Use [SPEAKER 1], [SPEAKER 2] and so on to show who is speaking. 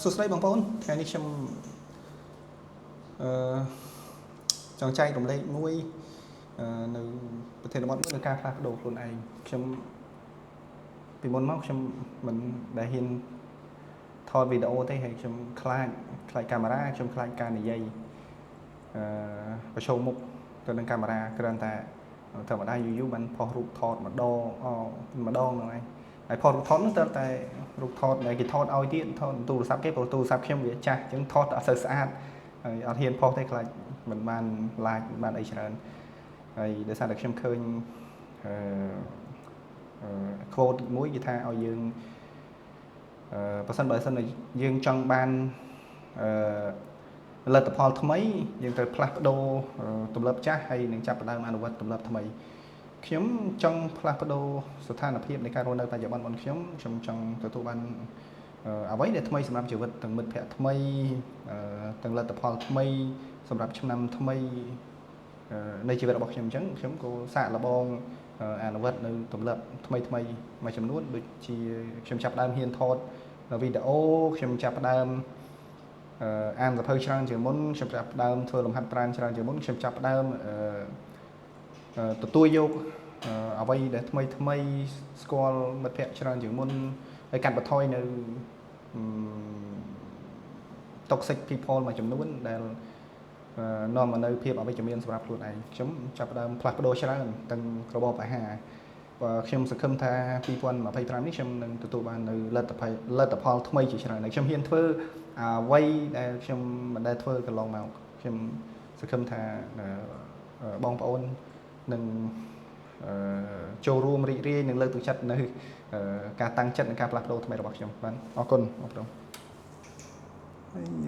[SPEAKER 1] សួស្តីបងប្អូនថ្ងៃនេះខ្ញុំចង់ចែករំលែកមួយនៅប្រធានបទមួយនៅការផ្លាស់ប្ដូរខ្លួនឯងខ្ញុំពីមុនមកខ្ញុំមិនដែលហ៊ានថតវីដេអូទេហើយខ្ញុំខ្លាចកាមេរ៉ាខ្ញុំខ្លាចការនិយាយប្រឈមមុខទៅនឹងកាមេរ៉ាគ្រាន់តែធម្មតាយូរបានផុសរូបថតម្ដងហ្នឹងឯងហើយផុសរូបថតនោះតែរូបថតដែលគេថតឲ្យទៀតថតទូរស័ព្ទគេព្រោះទូរស័ព្ទខ្ញុំវាចាស់អញ្ចឹងថតអត់សូវស្អាតហើយអត់ហ៊ានផុសទេខ្លាចមិនបាន like បានអីច្រើនហើយដោយសារតែខ្ញុំឃើញquote មួយគេថាឲ្យយើងបើសិនយើងចង់បានលទ្ធផលថ្មីយើងត្រូវផ្លាស់ប្ដូរទម្លាប់ចាស់ហើយនឹងចាប់ផ្ដើមអនុវត្តទម្លាប់ថ្មីខ្ញុំចង់ផ្លាស់ប្ដូរស្ថានភាពនៃការរស់នៅបច្ចុប្បន្នរបស់ខ្ញុំចង់ទទួលបានអ្វីដែលថ្មីសម្រាប់ជីវិតទាំងមិត្តភ័ក្តិថ្មីទាំងលទ្ធផលថ្មីសម្រាប់ឆ្នាំថ្មីនៃជីវិតរបស់ខ្ញុំអញ្ចឹងខ្ញុំក៏សាកល្បងអនុវត្តនៅទម្លាប់ថ្មីមួយចំនួនដូចជាខ្ញុំចាប់ផ្ដើមហ៊ានថតវីដេអូខ្ញុំចាប់ផ្ដើមអានសៀវភៅច្រើនជាងមុនខ្ញុំចាប់ផ្ដើមធ្វើលំហាត់ប្រាណច្រើនជាងមុនខ្ញុំចាប់ផ្ដើមទទួលយកអ្វីដែលថ្មីស្គាល់មិត្តភ័ក្តិច្រើនជាងមុនហើយកាត់បន្ថយនៅ toxic people មួយចំនួនដែលនាំមកនៅភាពអវិជ្ជមានសម្រាប់ខ្លួនឯងខ្ញុំចាប់ផ្ដើមផ្លាស់ប្ដូរច្រើនទាំងរបបអាហារខ្ញុំសង្ឃឹមថា2025នេះខ្ញុំនឹងទទួលបាននៅលទ្ធផលថ្មីជាច្រើនហើយខ្ញុំហ៊ានធ្វើអ្វីដែលខ្ញុំមិនដែលធ្វើកន្លងមកខ្ញុំសង្ឃឹមថាបងប្អូននឹងចូលរួមរីករាយនឹងលើកទឹកចិត្តនៅការតាំងចិត្តនិងការផ្លាស់ប្ដូរថ្មីរបស់ខ្ញុំបាទអរគុណបងប្អូន